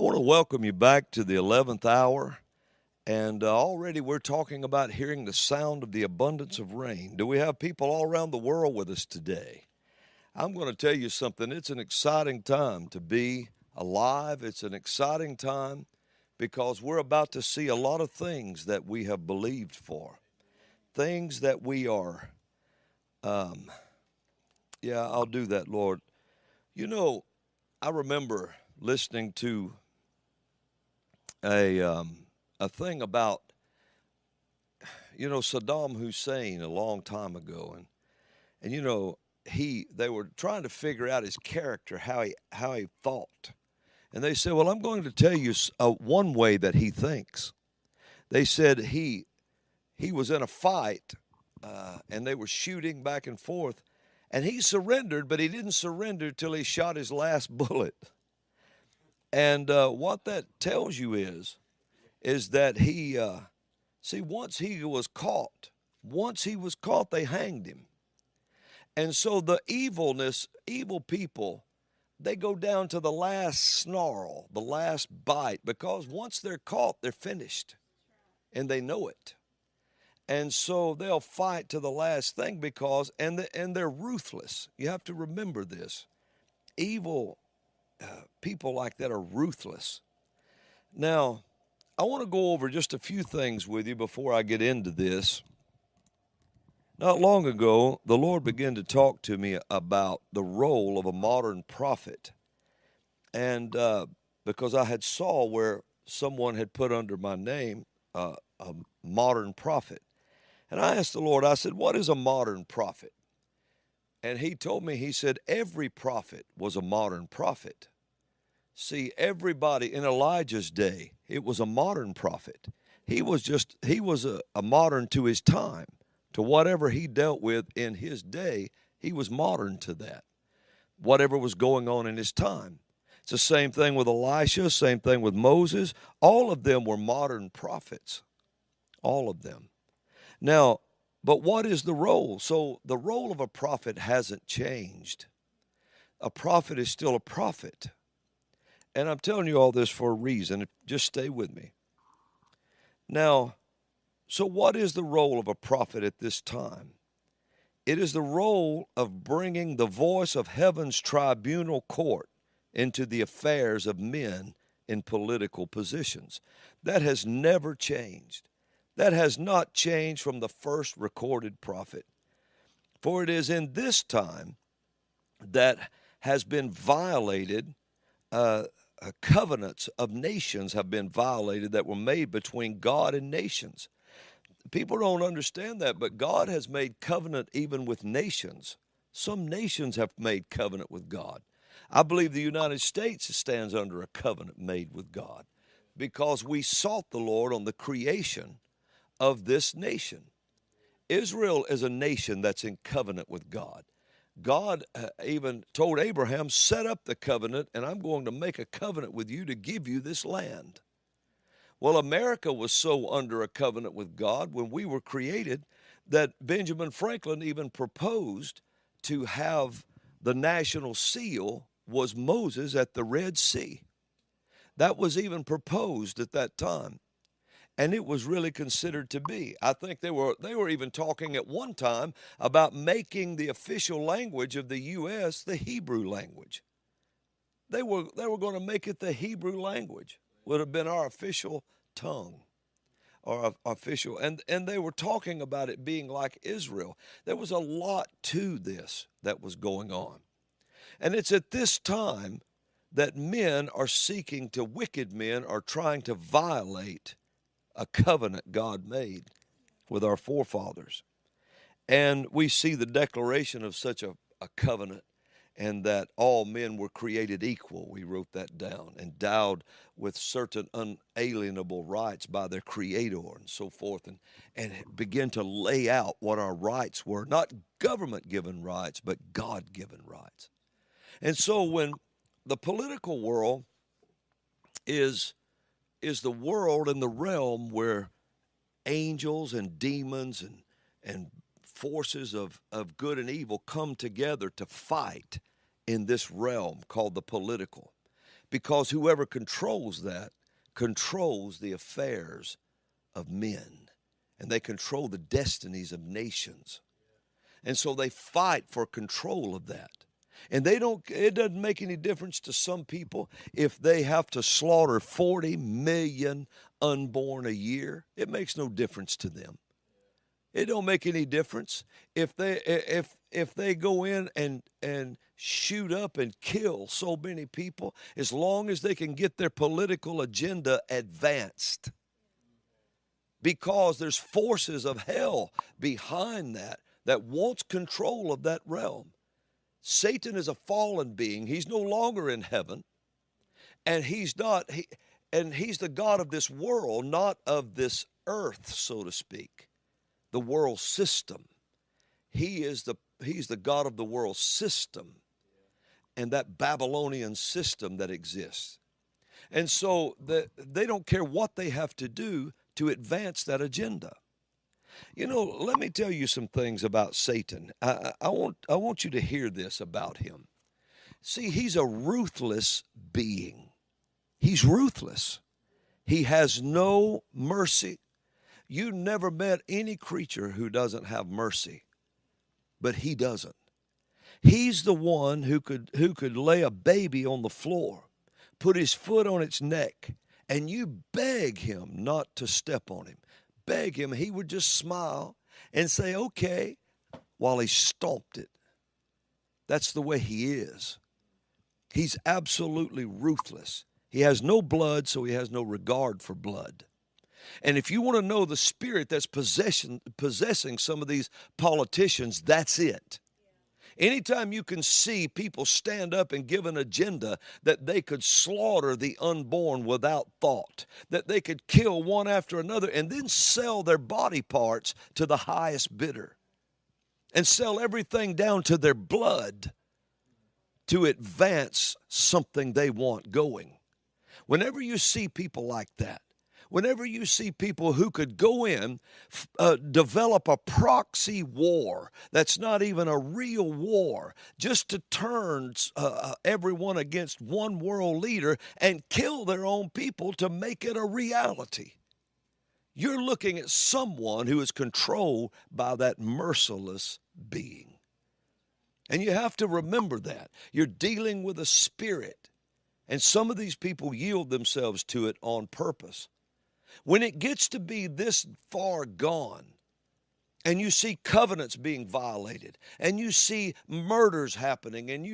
I want to welcome you back to the 11th hour. And already we're talking about hearing the sound of the abundance of rain. Do we have people all around the world with us today? I'm going to tell you something. It's an exciting time to be alive. It's an exciting time because we're about to see a lot of things that we have believed for, things that we are. Um, yeah, I'll do that, Lord. You know, I remember listening to a um, a thing about Saddam Hussein a long time ago, and they were trying to figure out his character, how he thought, and they said, well, I'm going to tell you one way that he thinks. They said he was in a fight, and they were shooting back and forth, and he surrendered, but he didn't surrender till he shot his last bullet. And what that tells you is that once he was caught, they hanged him. And so the evil people, they go down to the last snarl, the last bite, because once they're caught, they're finished, and they know it. And so they'll fight to the last thing and they're ruthless. You have to remember this. Evil people like that are ruthless. Now, I want to go over just a few things with you before I get into this. Not long ago, the Lord began to talk to me about the role of a modern prophet. And because I had saw where someone had put under my name a modern prophet. And I asked the Lord, I said, what is a modern prophet? And he told me, he said, every prophet was a modern prophet. See, everybody in Elijah's day, it was a modern prophet. He was a modern to his time. To whatever he dealt with in his day, he was modern to that. Whatever was going on in his time. It's the same thing with Elisha, same thing with Moses. All of them were modern prophets. All of them. Now, but what is the role? So the role of a prophet hasn't changed. A prophet is still a prophet. And I'm telling you all this for a reason. Just stay with me. Now, so what is the role of a prophet at this time? It is the role of bringing the voice of heaven's tribunal court into the affairs of men in political positions. That has never changed. That has not changed from the first recorded prophet. For it is in this time that has been violated, covenants of nations have been violated that were made between God and nations. People don't understand that, but God has made covenant even with nations. Some nations have made covenant with God. I believe the United States stands under a covenant made with God because we sought the Lord on the creation of this nation. Israel is a nation that's in covenant with God. God even told Abraham, set up the covenant, and I'm going to make a covenant with you to give you this land. Well, America was so under a covenant with God when we were created that Benjamin Franklin even proposed to have the national seal was Moses at the Red Sea. That was even proposed at that time. And it was really considered to be. I think they were even talking at one time about making the official language of the U.S. the Hebrew language. They were going to make it the Hebrew language. Would have been our official tongue or official. And they were talking about it being like Israel. There was a lot to this that was going on. And it's at this time that wicked men are trying to violate a covenant God made with our forefathers. And we see the declaration of such a covenant, and that all men were created equal. We wrote that down, endowed with certain unalienable rights by their creator and so forth, and begin to lay out what our rights were, not government-given rights, but God-given rights. And so when the political world is the world and the realm where angels and demons and forces of good and evil come together to fight in this realm called the political. because whoever controls that controls the affairs of men, and they control the destinies of nations. And so they fight for control of that. And it doesn't make any difference to some people if they have to slaughter 40 million unborn a year. It makes no difference to them. It don't make any difference if they go in and shoot up and kill so many people, as long as they can get their political agenda advanced. Because there's forces of hell behind that wants control of that realm. Satan is a fallen being. He's no longer in heaven. And he's the God of this world, not of this earth, so to speak. The world system. He's the God of the world system and that Babylonian system that exists. And so they don't care what they have to do to advance that agenda. You know, let me tell you some things about Satan. I want you to hear this about him. See, he's a ruthless being. He's ruthless. He has no mercy. You never met any creature who doesn't have mercy, but he doesn't. He's the one who could lay a baby on the floor, put his foot on its neck, and you beg him not to step on him. Beg him, he would just smile and say, okay, while he stomped it. That's the way he is. He's absolutely ruthless. He has no blood, so he has no regard for blood. And if you want to know the spirit that's possessing some of these politicians, that's it. Anytime you can see people stand up and give an agenda that they could slaughter the unborn without thought, that they could kill one after another and then sell their body parts to the highest bidder and sell everything down to their blood to advance something they want going. Whenever you see people like that, whenever you see people who could go in, develop a proxy war that's not even a real war, just to turn everyone against one world leader and kill their own people to make it a reality, you're looking at someone who is controlled by that merciless being. And you have to remember that. You're dealing with a spirit, and some of these people yield themselves to it on purpose. When it gets to be this far gone, and you see covenants being violated, and you see murders happening, and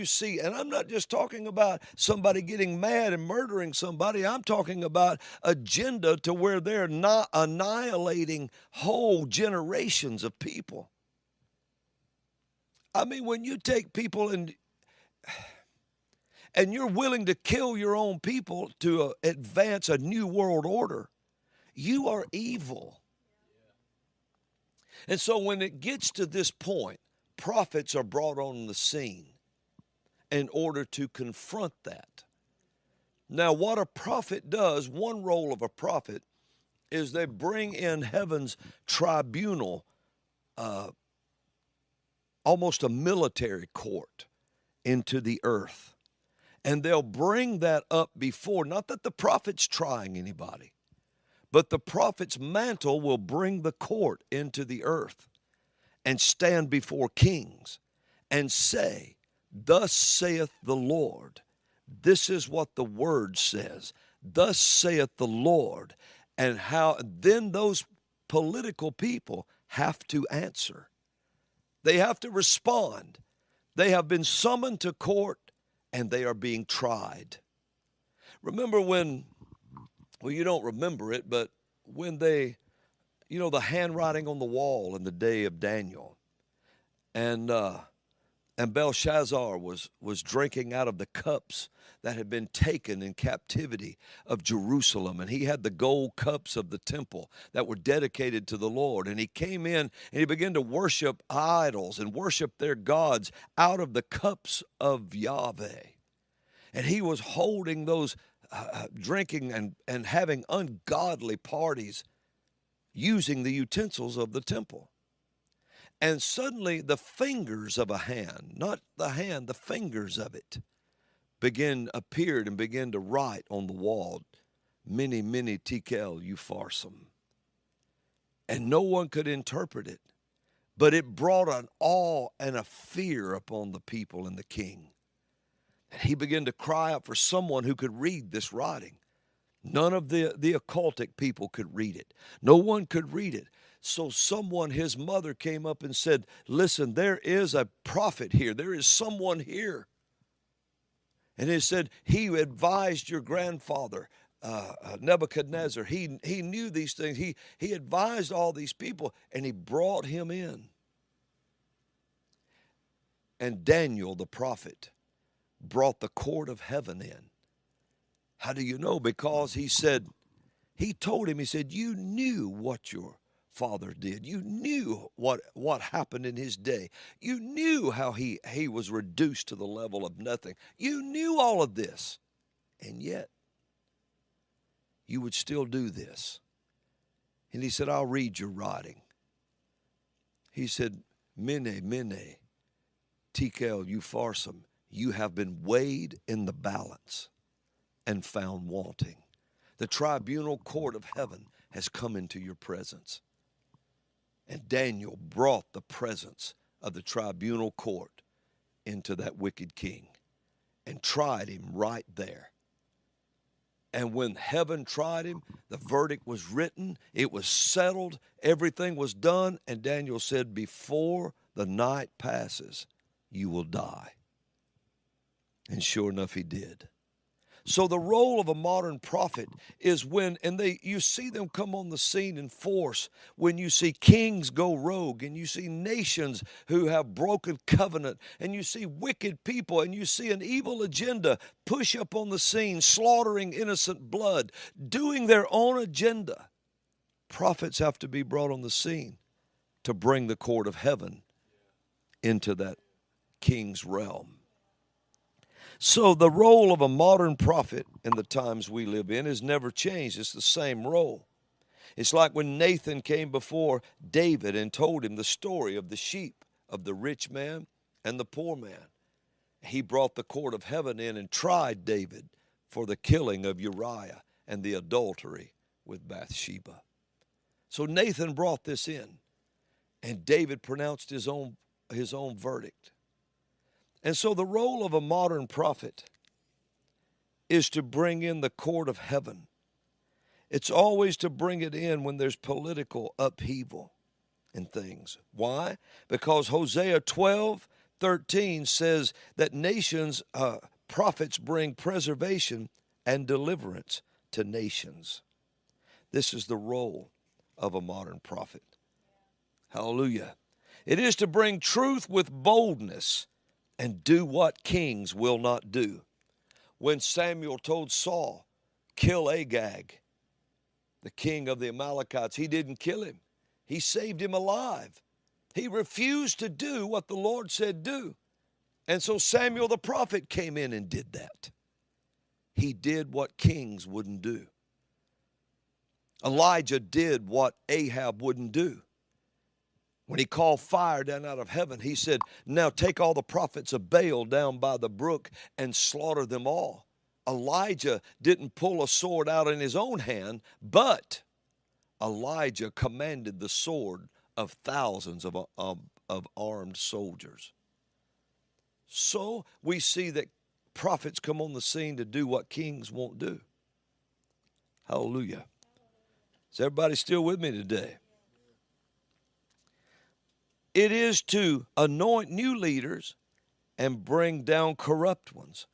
I'm not just talking about somebody getting mad and murdering somebody, I'm talking about agenda to where they're not annihilating whole generations of people. I mean, when you take people and you're willing to kill your own people to advance a new world order, you are evil. And so when it gets to this point, prophets are brought on the scene in order to confront that. Now, what a prophet does, one role of a prophet, is they bring in heaven's tribunal, almost a military court, into the earth. And they'll bring that up before, not that the prophet's trying anybody, but the prophet's mantle will bring the court into the earth and stand before kings and say, thus saith the Lord. This is what the word says. Thus saith the Lord. And how then those political people have to answer. They have to respond. They have been summoned to court and they are being tried. Remember when, well, you don't remember it, but when the handwriting on the wall in the day of Daniel, and Belshazzar was drinking out of the cups that had been taken in captivity of Jerusalem, and he had the gold cups of the temple that were dedicated to the Lord, and he came in and he began to worship idols and worship their gods out of the cups of Yahweh, and he was holding those drinking and having ungodly parties using the utensils of the temple. And suddenly the fingers of a hand, not the hand, the fingers of it, appeared and began to write on the wall, "Mene, mene, tekel, upharsin." And no one could interpret it, but it brought an awe and a fear upon the people and the king. And he began to cry out for someone who could read this writing. None of the occultic people could read it. No one could read it. So someone, his mother, came up and said, "Listen, there is a prophet here. There is someone here." And he said, "He advised your grandfather, Nebuchadnezzar. He knew these things. He advised all these people, and he brought him in." And Daniel, the prophet, brought the court of heaven in. How do you know? Because he said, he told him, he said, "You knew what your father did. You knew what happened in his day. You knew how he was reduced to the level of nothing. You knew all of this. And yet, you would still do this." And he said, "I'll read your writing." He said, "Mene, mene, tekel, upharsin. You have been weighed in the balance and found wanting. The tribunal court of heaven has come into your presence." And Daniel brought the presence of the tribunal court into that wicked king and tried him right there. And when heaven tried him, the verdict was written, it was settled, everything was done, and Daniel said, "Before the night passes, you will die." And sure enough, he did. So the role of a modern prophet is when, and you see them come on the scene in force, when you see kings go rogue, and you see nations who have broken covenant, and you see wicked people, and you see an evil agenda push up on the scene, slaughtering innocent blood, doing their own agenda. Prophets have to be brought on the scene to bring the court of heaven into that king's realm. So the role of a modern prophet in the times we live in has never changed. It's the same role. It's like when Nathan came before David and told him the story of the sheep of the rich man and the poor man. He brought the court of heaven in and tried David for the killing of Uriah and the adultery with Bathsheba. So Nathan brought this in, and David pronounced his own verdict. And so the role of a modern prophet is to bring in the court of heaven. It's always to bring it in when there's political upheaval and things. Why? Because Hosea 12:13 says that nations, prophets bring preservation and deliverance to nations. This is the role of a modern prophet. Hallelujah. It is to bring truth with boldness and do what kings will not do. When Samuel told Saul, "Kill Agag, the king of the Amalekites," he didn't kill him. He saved him alive. He refused to do what the Lord said do. And so Samuel the prophet came in and did that. He did what kings wouldn't do. Elijah did what Ahab wouldn't do. When he called fire down out of heaven, he said, "Now take all the prophets of Baal down by the brook and slaughter them all." Elijah didn't pull a sword out in his own hand, but Elijah commanded the sword of thousands of armed soldiers. So we see that prophets come on the scene to do what kings won't do. Hallelujah. Is everybody still with me today? It is to anoint new leaders and bring down corrupt ones.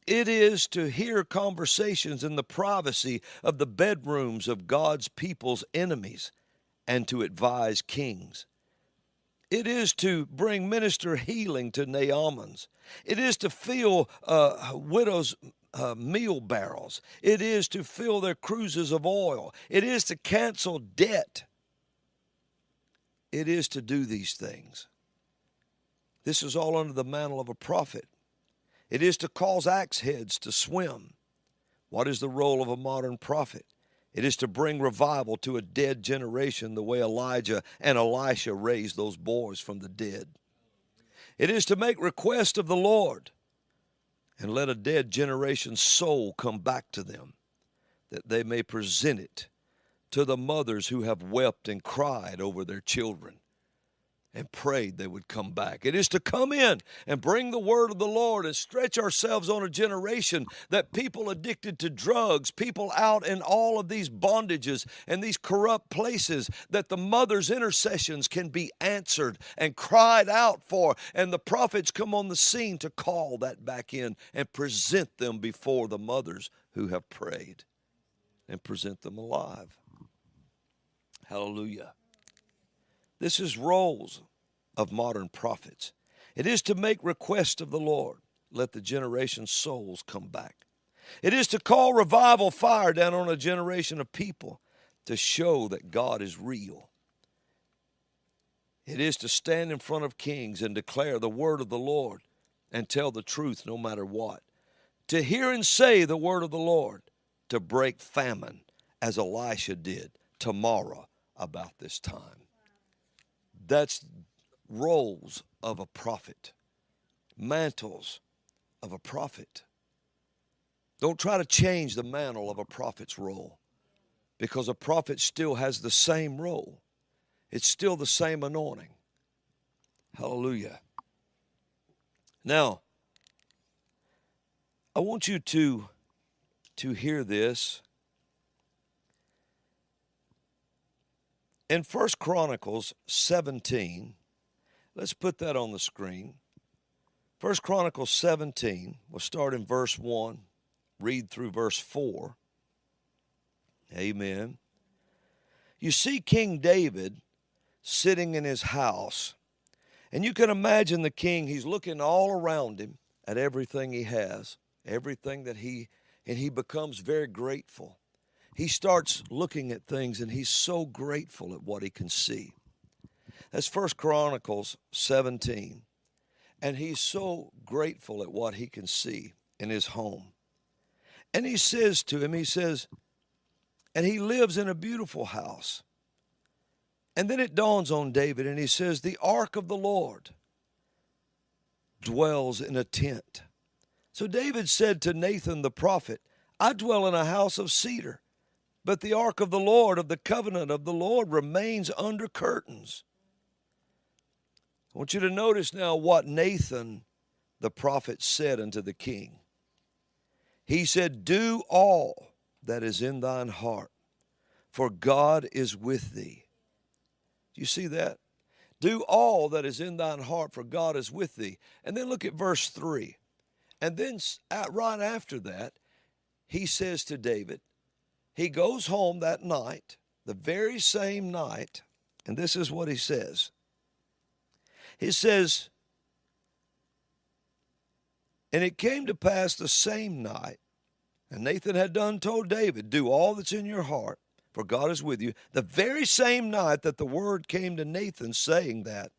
It is to hear conversations in the privacy of the bedrooms of God's people's enemies and to advise kings. It is to bring minister healing to Naamans. It is to fill widows' meal barrels. It is to fill their cruises of oil. It is to cancel debt. It is to do these things. This is all under the mantle of a prophet. It is to cause axe heads to swim. What is the role of a modern prophet? It is to bring revival to a dead generation the way Elijah and Elisha raised those boys from the dead. It is to make request of the Lord and let a dead generation's soul come back to them, that they may present it to the mothers who have wept and cried over their children and prayed they would come back. It is to come in and bring the word of the Lord and stretch ourselves on a generation that people addicted to drugs, people out in all of these bondages and these corrupt places, that the mother's intercessions can be answered and cried out for, and the prophets come on the scene to call that back in and present them before the mothers who have prayed and present them alive. Hallelujah. This is roles of modern prophets. It is to make request of the Lord. Let the generation's souls come back. It is to call revival fire down on a generation of people to show that God is real. It is to stand in front of kings and declare the word of the Lord and tell the truth no matter what. To hear and say the word of the Lord, to break famine as Elisha did tomorrow about this time. That's roles of a prophet, mantles of a prophet. Don't try to change the mantle of a prophet's role, because a prophet still has the same role. It's still the same anointing. Hallelujah. Now, I want you to hear this. In 1 Chronicles 17, let's put that on the screen. 1 Chronicles 17, we'll start in verse 1, read through verse 4. Amen. You see King David sitting in his house, and you can imagine the king, he's looking all around him at everything he has, everything that and he becomes very grateful. He starts looking at things, and he's so grateful at what he can see. That's 1 Chronicles 17. And he's so grateful at what he can see in his home. And he says to him, and he lives in a beautiful house. And then it dawns on David, and he says, the ark of the Lord dwells in a tent. So David said to Nathan the prophet, I dwell in a house of cedar, but the ark of the Lord, of the covenant of the Lord, remains under curtains. I want you to notice now what Nathan the prophet said unto the king. He said, do all that is in thine heart, for God is with thee. Do you see that? Do all that is in thine heart, for God is with thee. And then look at verse 3. And then right after that, he says to David, he goes home that night, the very same night, and this is what he says. He says, and it came to pass the same night, and Nathan had done told David, do all that's in your heart, for God is with you. The very same night that the word came to Nathan saying that,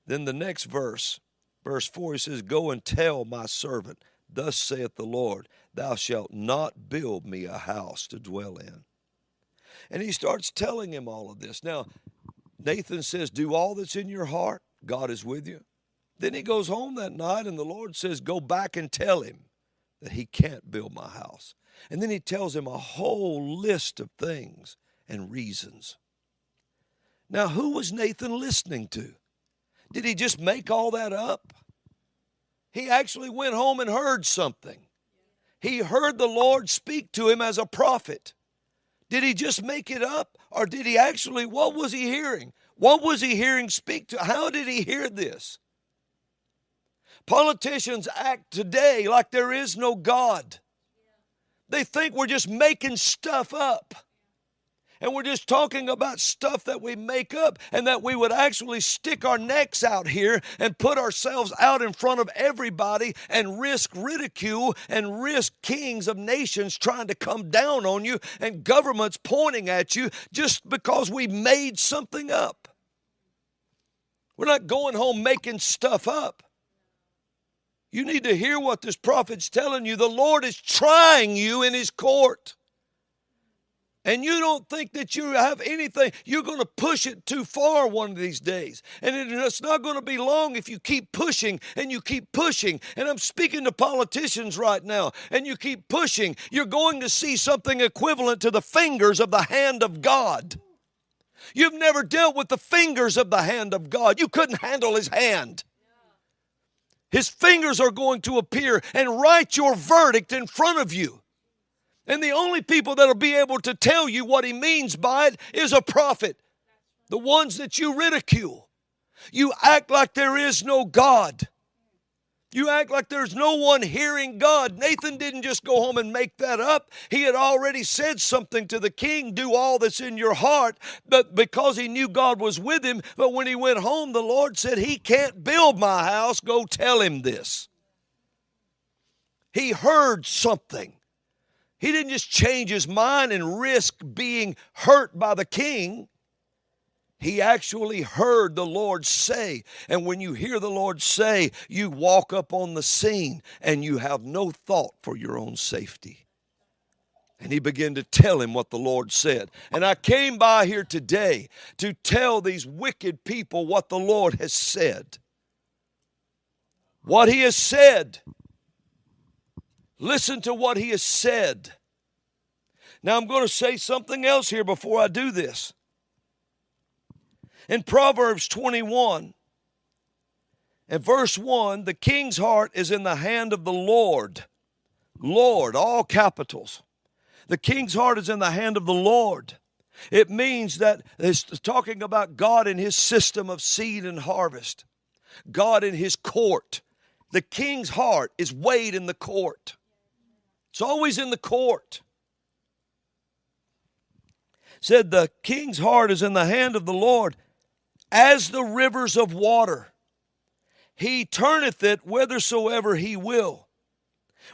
then the next verse, verse 4, he says, go and tell my servant, thus saith the Lord, thou shalt not build me a house to dwell in. And he starts telling him all of this. Now, Nathan says, do all that's in your heart. God is with you. Then he goes home that night, and the Lord says, go back and tell him that he can't build my house. And then he tells him a whole list of things and reasons. Now, who was Nathan listening to? Did he just make all that up? He actually went home and heard something. He heard the Lord speak to him as a prophet. Did he just make it up? Or did he actually, what was he hearing? What was he hearing speak to? How did he hear this? Politicians act today like there is no God. They think we're just making stuff up. And we're just talking about stuff that we make up, and that we would actually stick our necks out here and put ourselves out in front of everybody and risk ridicule and risk kings of nations trying to come down on you and governments pointing at you just because we made something up. We're not going home making stuff up. You need to hear what this prophet's telling you. The Lord is trying you in his court. And you don't think that you have anything, you're going to push it too far one of these days. And it's not going to be long if you keep pushing and you keep pushing. And I'm speaking to politicians right now, and you keep pushing. You're going to see something equivalent to the fingers of the hand of God. You've never dealt with the fingers of the hand of God. You couldn't handle His hand. His fingers are going to appear and write your verdict in front of you. And the only people that will be able to tell you what He means by it is a prophet. The ones that you ridicule. You act like there is no God. You act like there's no one hearing God. Nathan didn't just go home and make that up. He had already said something to the king, do all that's in your heart, but because he knew God was with him. But when he went home, the Lord said, he can't build my house. Go tell him this. He heard something. He didn't just change his mind and risk being hurt by the king. He actually heard the Lord say. And when you hear the Lord say, you walk up on the scene and you have no thought for your own safety. And he began to tell him what the Lord said. And I came by here today to tell these wicked people what the Lord has said. What He has said. Listen to what He has said. Now I'm going to say something else here before I do this. In Proverbs 21 and verse 1, the king's heart is in the hand of the Lord. Lord, all capitals. The king's heart is in the hand of the Lord. It means that it's talking about God in His system of seed and harvest. God in His court. The king's heart is weighed in the court. It's always in the court. Said the king's heart is in the hand of the Lord as the rivers of water. He turneth it whithersoever He will.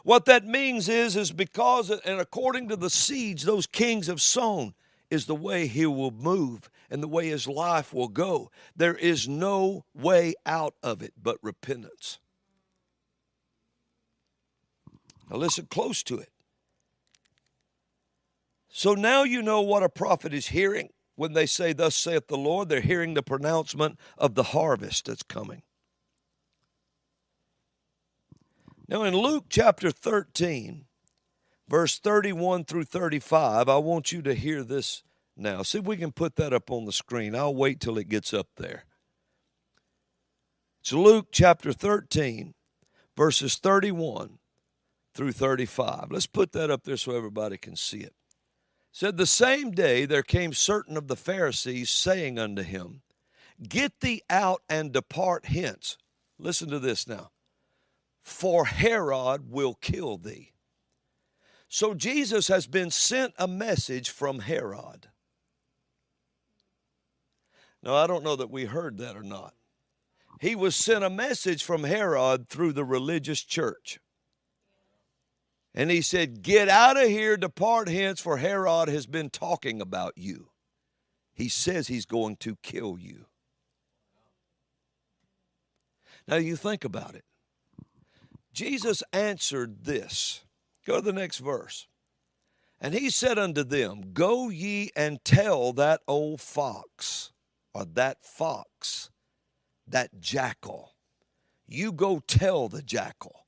What that means is because, and according to the seeds those kings have sown, is the way He will move and the way His life will go. There is no way out of it but repentance. Now listen close to it. So now you know what a prophet is hearing. When they say, thus saith the Lord, they're hearing the pronouncement of the harvest that's coming. Now in Luke chapter 13, verse 31 through 35, I want you to hear this now. See if we can put that up on the screen. I'll wait till it gets up there. It's Luke chapter 13, verses 31 through 35. Let's put that up there so everybody can see it. It said, the same day there came certain of the Pharisees, saying unto him, get thee out and depart hence. Listen to this now. For Herod will kill thee. So Jesus has been sent a message from Herod. Now, I don't know that we heard that or not. He was sent a message from Herod through the religious church. And he said, get out of here, depart hence, for Herod has been talking about you. He says he's going to kill you. Now you think about it. Jesus answered this. Go to the next verse. And he said unto them, go ye and tell that old fox, or that fox, that jackal. You go tell the jackal.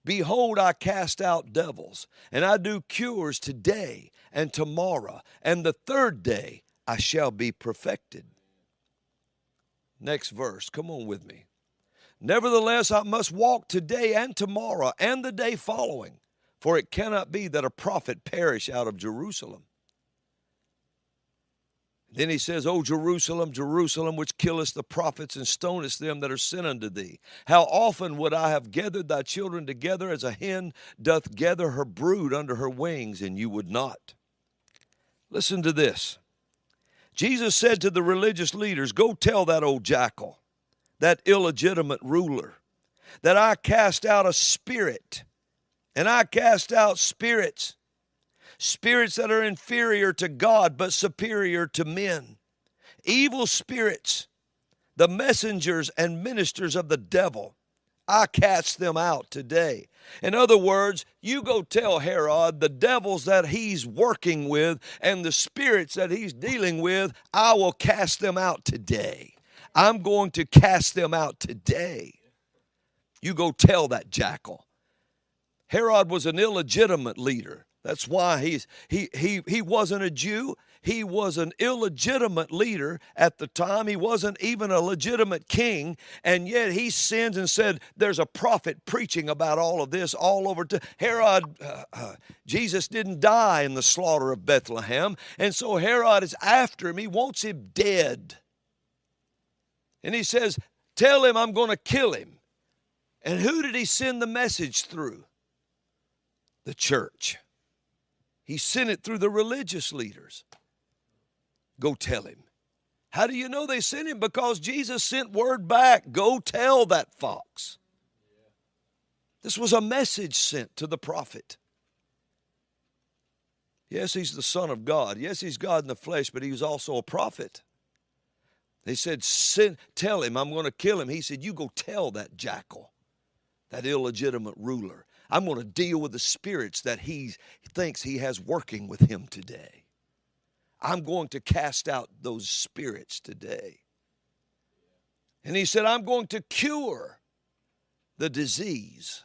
Behold, I cast out devils, and I do cures today and tomorrow, and the third day I shall be perfected. Next verse, come on with me. Nevertheless, I must walk today and tomorrow and the day following, for it cannot be that a prophet perish out of Jerusalem. Then he says, O Jerusalem, Jerusalem, which killest the prophets and stonest them that are sent unto thee. How often would I have gathered thy children together as a hen doth gather her brood under her wings, and you would not. Listen to this. Jesus said to the religious leaders, go tell that old jackal, that illegitimate ruler, that I cast out a spirit, and I cast out spirits. Spirits that are inferior to God but superior to men. Evil spirits, the messengers and ministers of the devil. I cast them out today. In other words, you go tell Herod the devils that he's working with and the spirits that he's dealing with, I will cast them out today. I'm going to cast them out today. You go tell that jackal. Herod was an illegitimate leader. That's why he wasn't a Jew. He was an illegitimate leader at the time. He wasn't even a legitimate king, and yet he sins and said, there's a prophet preaching about all of this all over. Herod, Jesus didn't die in the slaughter of Bethlehem, and so Herod is after him. He wants him dead. And he says, tell him I'm going to kill him. And who did he send the message through? The church. He sent it through the religious leaders. Go tell him. How do you know they sent him? Because Jesus sent word back. Go tell that fox. This was a message sent to the prophet. Yes, he's the Son of God. Yes, he's God in the flesh, but he was also a prophet. They said, tell him I'm going to kill him. He said, you go tell that jackal, that illegitimate ruler. I'm going to deal with the spirits that he thinks he has working with him today. I'm going to cast out those spirits today. And he said, I'm going to cure the disease.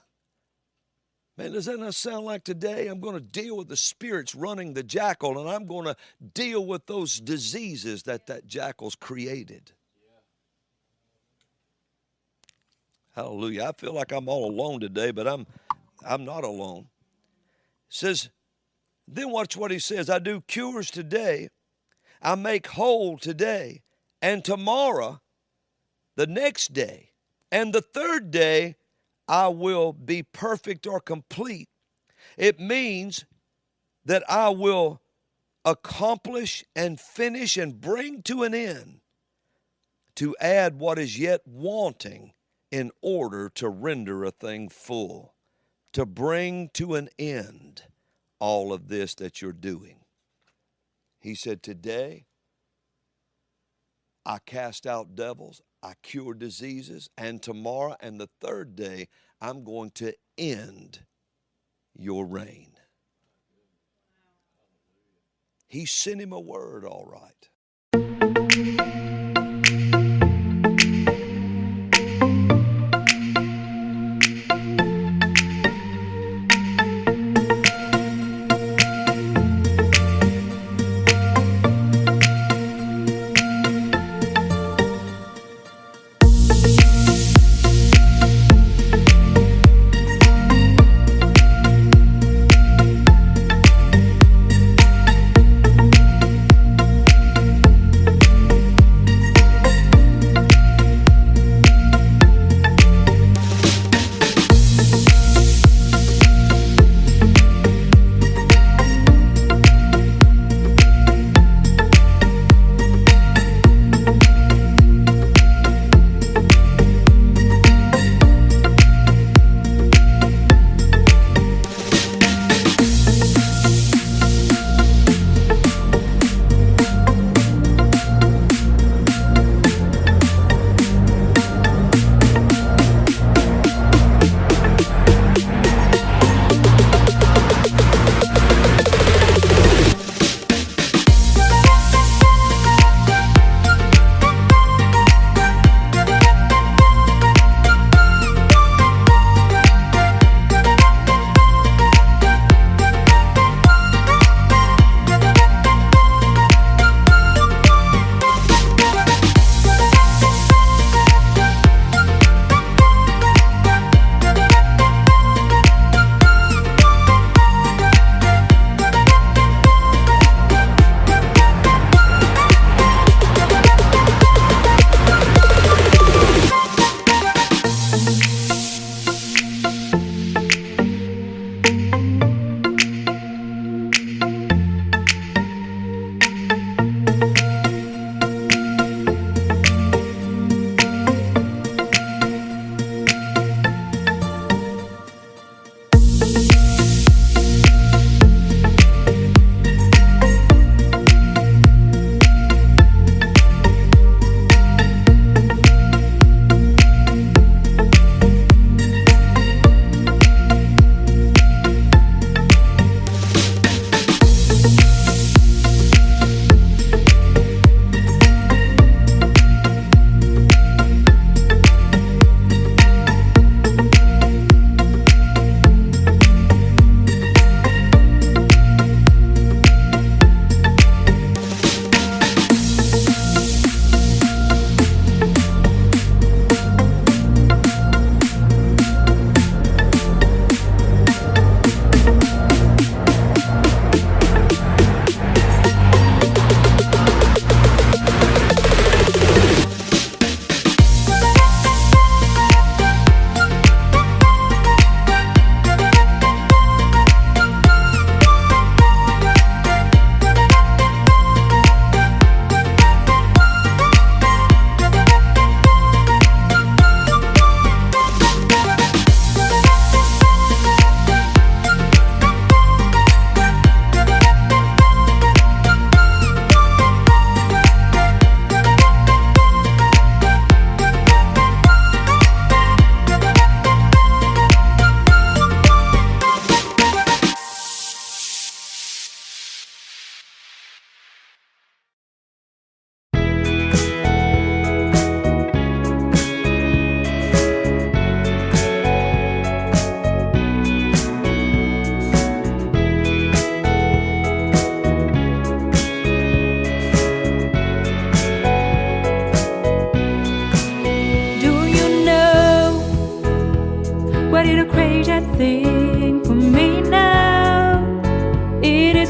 Man, does that not sound like today? I'm going to deal with the spirits running the jackal, and I'm going to deal with those diseases that jackal's created. Hallelujah. I feel like I'm all alone today, but I'm not alone. It says, then watch what he says. I do cures today. I make whole today. And tomorrow, the next day, and the third day, I will be perfect or complete. It means that I will accomplish and finish and bring to an end, to add what is yet wanting in order to render a thing full, to bring to an end all of this that you're doing. He said, today I cast out devils, I cure diseases, and tomorrow and the third day I'm going to end your reign. He sent him a word, all right.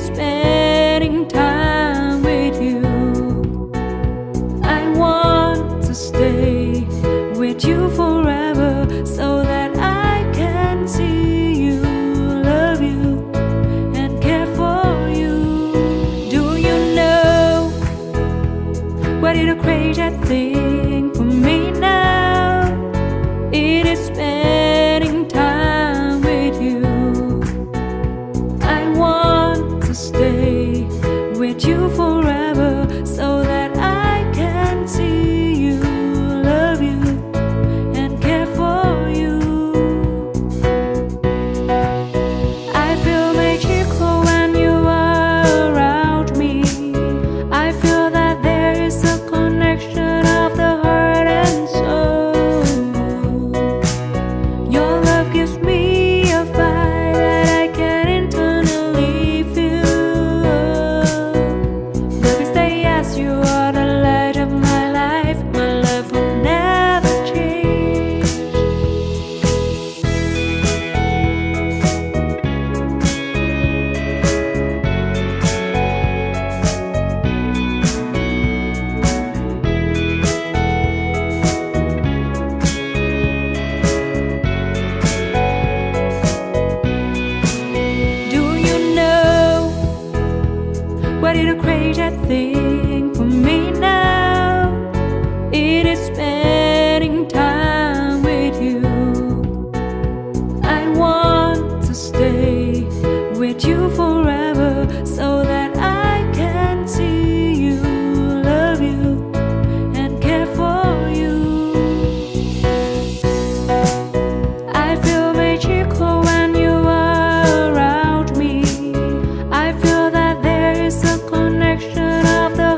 spending time with you. I want to stay with you forever so that I can see you, love you, and care for you. Do you know what is the craziest thing for me now? It is spending time with you. I want to stay with you forever so that I can see you, love you, and care for you. I feel magical when you are around me. I feel that there is a connection of the heart and soul. Your love gives me a fire that I can internally feel. Love is the yes, you are the light of my life. My love will never change. Do you know what is the craziest thing for me now? It is spending time with you. I want to stay with you forever so that I can see you, love you, and care for you. I feel magical when you are around me. I feel that there is a connection of the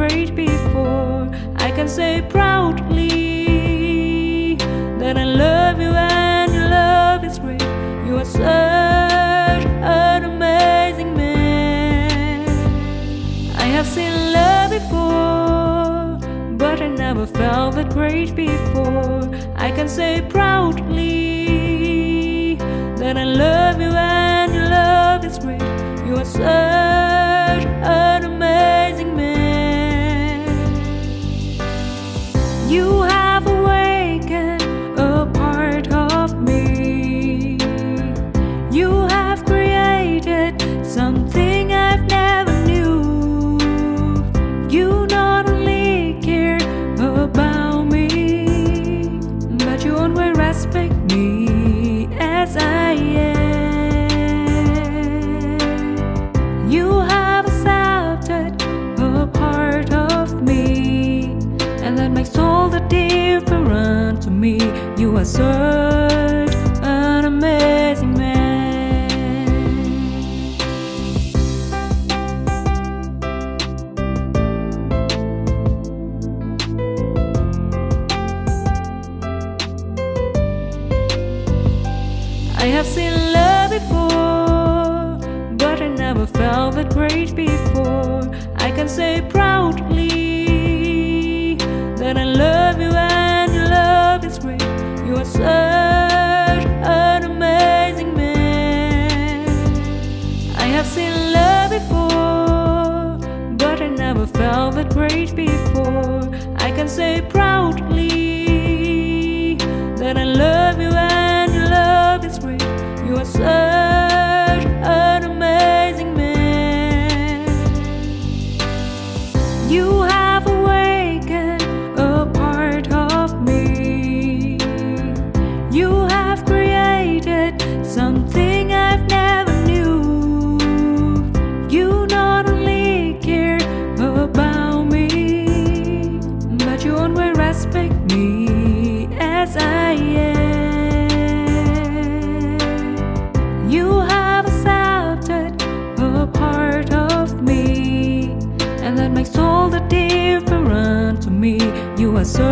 great before. I can say proudly that I love you and your love is great. You are such an amazing man. I have seen love before, but I never felt that great before. I can say proudly that I love you and your love is great. You are such an amazing man. You have awakened a part of me. You have created something I've never knew. You not only care about me, but you always respect me as I am. You have accepted a part of me, and that makes all the difference to me. You are such an amazing man. I have seen love before, but I never felt that great before. I can say proudly that I love you and your love is great. You are such an amazing man. I have seen love before, but I never felt that great before. I can say proudly that I love you and your love is great. You are such an amazing man. You have awakened a part of me. You have created something I've never knew. You not only care about me, but you always respect me as I am. You have accepted a part of me, and that makes all the difference to me. You are so